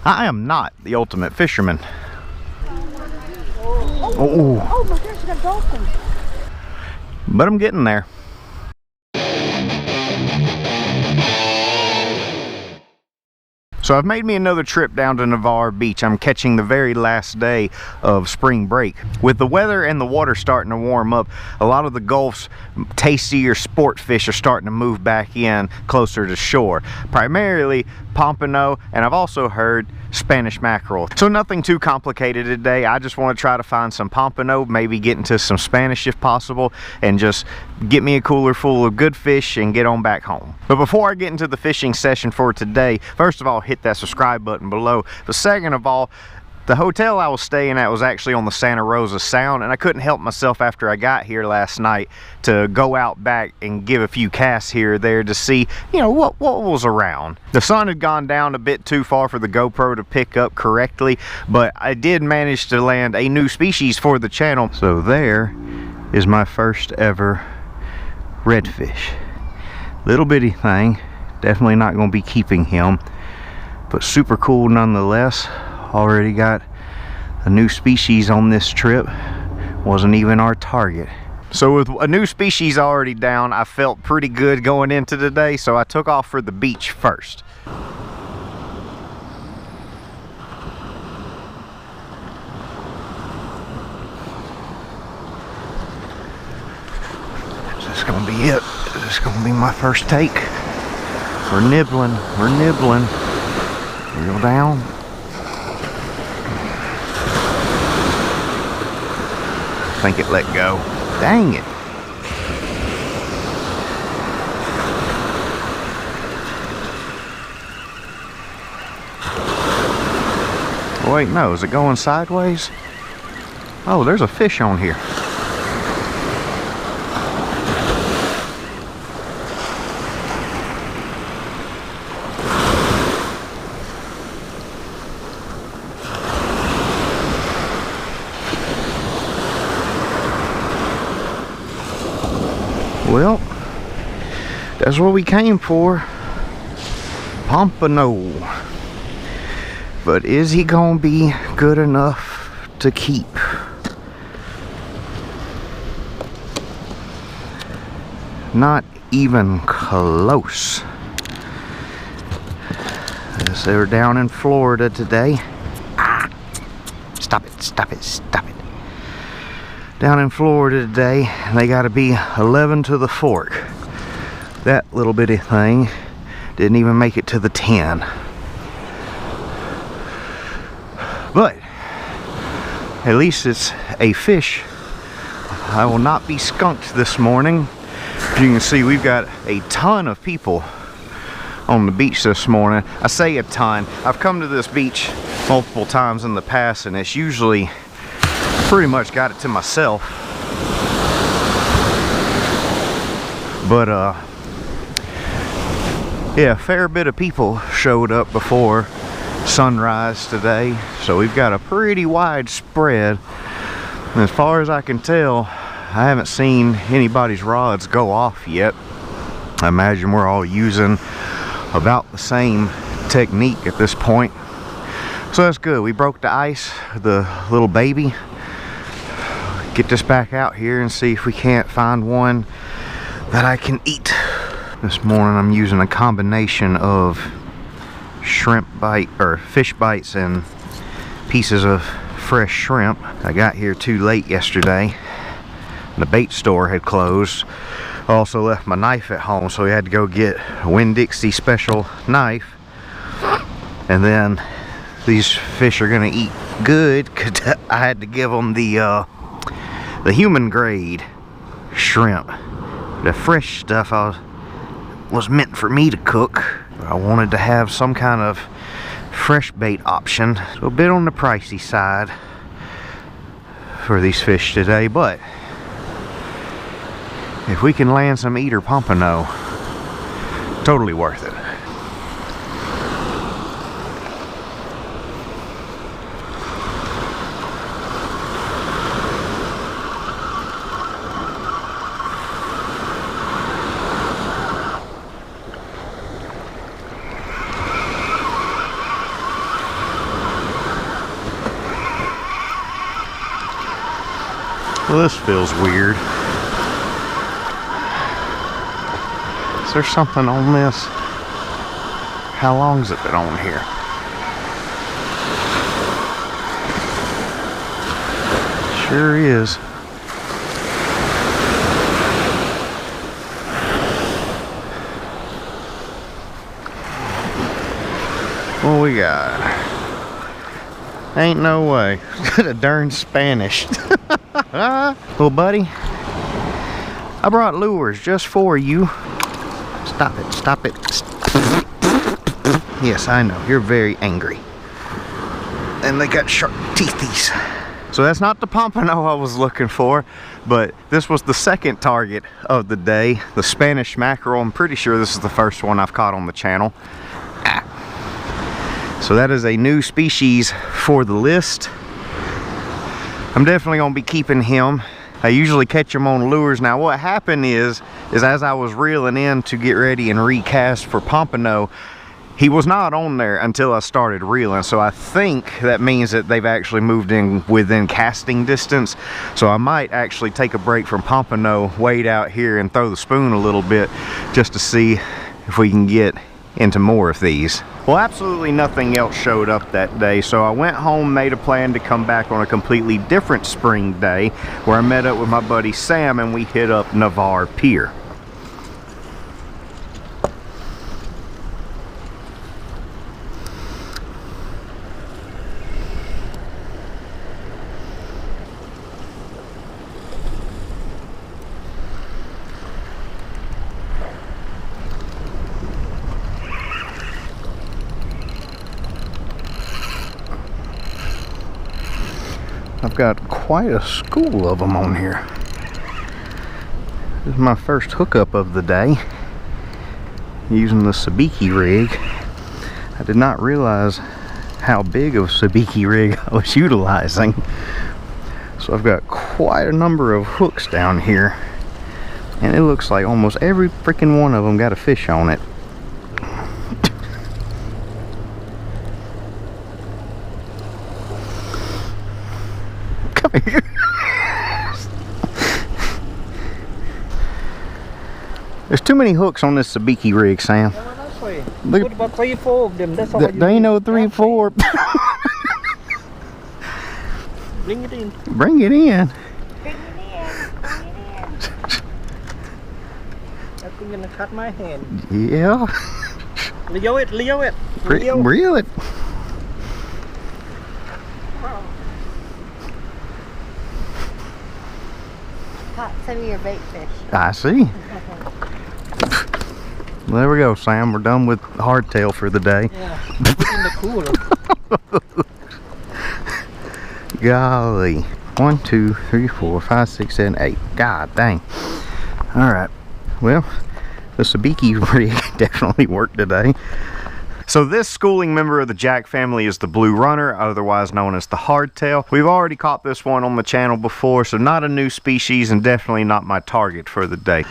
I am not the ultimate fisherman. Oh my gosh, you got dolphins. But I'm getting there. So I've made me another trip down to Navarre Beach. I'm catching the very last day of spring break. With the weather and the water starting to warm up, a lot of the Gulf's tastier sport fish are starting to move back in closer to shore. Primarily pompano, and I've also heard Spanish mackerel. So nothing too complicated today. I just want to try to find some pompano, maybe get into some Spanish if possible, and just get me a cooler full of good fish and get on back home. But before I get into the fishing session for today, first of all, hit that subscribe button below. But second of all, the hotel I was staying at was actually on the Santa Rosa Sound, and I couldn't help myself after I got here last night to go out back and give a few casts here or there to see, you know, what was around. The sun had gone down a bit too far for the GoPro to pick up correctly, but I did manage to land a new species for the channel. So there is my first ever redfish. Little bitty thing, definitely not going to be keeping him, but super cool nonetheless. Already got a new species on this trip. Wasn't even our target. So with a new species already down, I felt pretty good going into today, so I took off for the beach first. Is this gonna be it? Is this gonna be my first take? We're nibbling, Reel down. I think it let go. Dang it. Oh, wait, no, is it going sideways? Oh, there's a fish on here. Well, that's what we came for. Pompano. But is he gonna be good enough to keep? Not even close. As they were down in Florida today. Ah, stop it, stop it, stop it. Down in Florida today, they got to be 11 to the fork. That little bitty thing didn't even make it to the 10. But at least it's a fish. I will not be skunked this morning. As you can see, we've got a ton of people on the beach this morning. I say a ton. I've come to this beach multiple times in the past, and it's usually pretty much got it to myself. But yeah, a fair bit of people showed up before sunrise today, so we've got a pretty wide spread. And as far as I can tell, I haven't seen anybody's rods go off yet. I imagine we're all using about the same technique at this point, so that's good. We broke the ice, the little baby. Get this back out here and see if we can't find one that I can eat. This morning I'm using a combination of shrimp bite or fish bites and pieces of fresh shrimp. I got here too late yesterday. The bait store had closed. I also left my knife at home, so we had to go get a Winn-Dixie special knife. And then these fish are gonna eat good because I had to give them the human grade shrimp. The fresh stuff was meant for me to cook. I wanted to have some kind of fresh bait option. So a bit on the pricey side for these fish today, but if we can land some eater pompano, totally worth it. Well, this feels weird. Is there something on this? How long's it been on here? Sure is. What we got? Ain't no way. The darn Spanish. Little buddy, I brought lures just for you. Stop it, stop it. Yes, I know, you're very angry. And they got sharp teethies. So that's not the pompano I was looking for, but this was the second target of the day, the Spanish mackerel. I'm pretty sure this is the first one I've caught on the channel. So that is a new species for the list. I'm definitely gonna be keeping him. I usually catch him on lures. Now what happened is as I was reeling in to get ready and recast for pompano, he was not on there until I started reeling. So I think that means that they've actually moved in within casting distance. So I might actually take a break from pompano, wade out here and throw the spoon a little bit just to see if we can get into more of these. Well, absolutely nothing else showed up that day, so I went home, made a plan to come back on a completely different spring day where I met up with my buddy Sam and we hit up Navarre Pier. I've got quite a school of them on here. This is my first hookup of the day, using the sabiki rig. I did not realize how big of a sabiki rig I was utilizing. So I've got quite a number of hooks down here, and it looks like almost every freaking one of them got a fish on it. Here. There's too many hooks on this sabiki rig, Sam. Yeah, well, that's why. Look, Put about 3 or 4 of them. That's all there ain't no 3 or 4. Bring it in. Bring it in. Bring it in. Bring it in. That's gonna cut my hand. Yeah. Leo it. Leo it. Leo. Reel it. Caught some of your bait fish. I see. Well, there we go, Sam. We're done with hardtail for the day. Yeah. Put it in the cooler. Golly. 1, 2, 3, 4, 5, 6, 7, 8. God dang. Alright. Well, the sabiki rig definitely worked today. So this schooling member of the jack family is the blue runner, otherwise known as the hardtail. We've already caught this one on the channel before, so not a new species and definitely not my target for the day.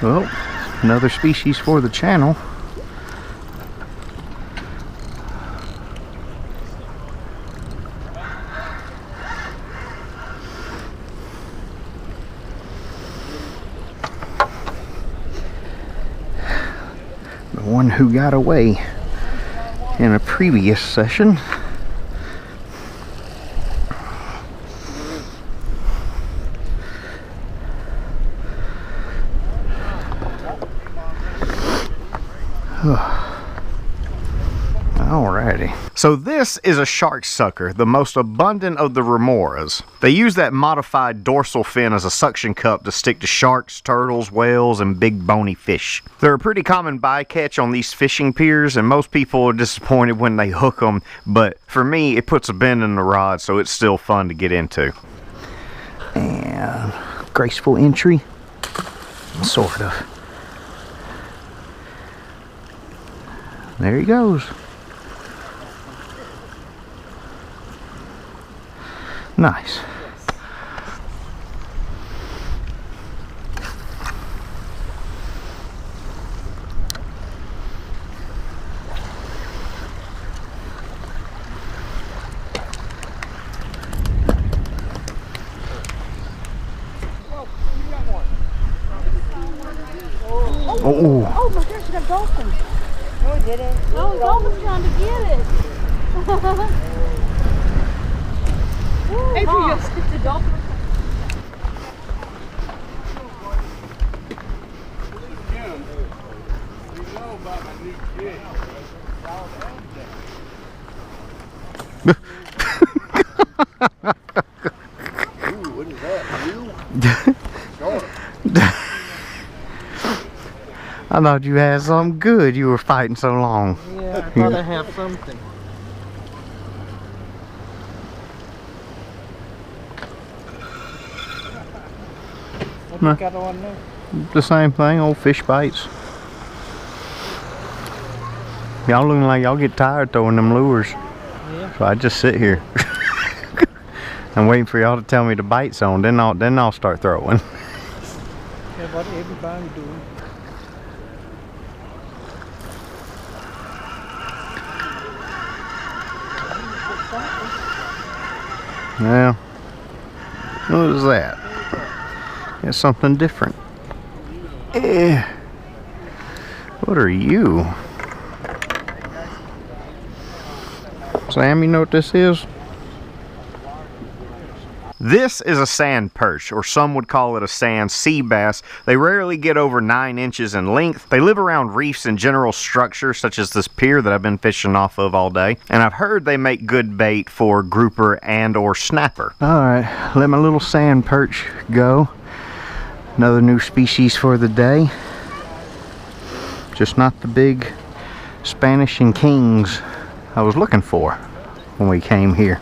Well, another species for the channel. The one who got away in a previous session. Alrighty. So this is a shark sucker, the most abundant of the remoras. They use that modified dorsal fin as a suction cup to stick to sharks, turtles, whales, and big bony fish. They're a pretty common bycatch on these fishing piers, and most people are disappointed when they hook them, but for me, it puts a bend in the rod, so it's still fun to get into. And graceful entry, sort of. There he goes. Nice. Oh. Oh my gosh, you got dolphins. No, we didn't. Oh, the dolphin's trying to get it. Hey, you stick the dolphin. Ooh, what is that? I thought you had something good. You were fighting so long. Yeah, I thought I have something. What No. you got on there? The same thing, old fish bites. Y'all looking like y'all get tired throwing them lures. Yeah. So I just sit here. I'm waiting for y'all to tell me the bite's on, then I'll start throwing. Yeah, what everybody doing? Yeah. What is that? It's something different. Eh. What are you? Sam, you know what this is? This is a sand perch, or some would call it a sand sea bass. They rarely get over 9 inches in length. They live around reefs and general structures such as this pier that I've been fishing off of all day. And I've heard they make good bait for grouper and or snapper. Alright, let my little sand perch go. Another new species for the day. Just not the big Spanish and kings I was looking for when we came here.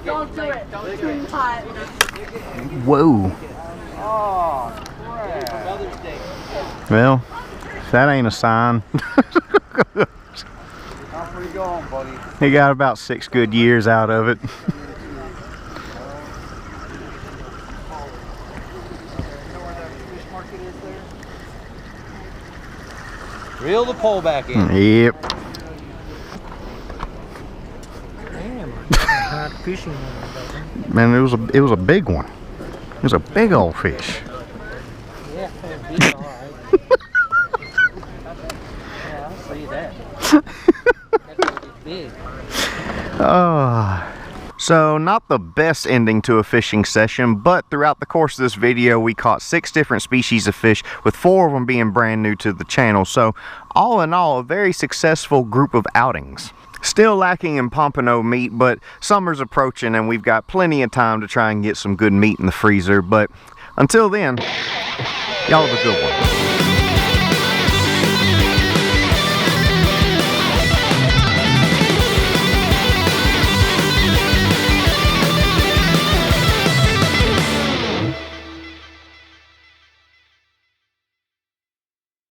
Don't do it. Don't do it. Hot. Whoa. Oh, crap. Well, that ain't a sign. How far you going, buddy? He got about 6 good years out of it. Reel the pole back in. Yep. Damn, hot fishing one. Man, it was a big one. It was a big old fish. Yeah, big, all right. Yeah, I'll see that. That's big. Oh. So, not the best ending to a fishing session, but throughout the course of this video, we caught 6 different species of fish, with 4 of them being brand new to the channel. So, all in all, a very successful group of outings. Still lacking in pompano meat, but summer's approaching and we've got plenty of time to try and get some good meat in the freezer. But until then, y'all have a good one.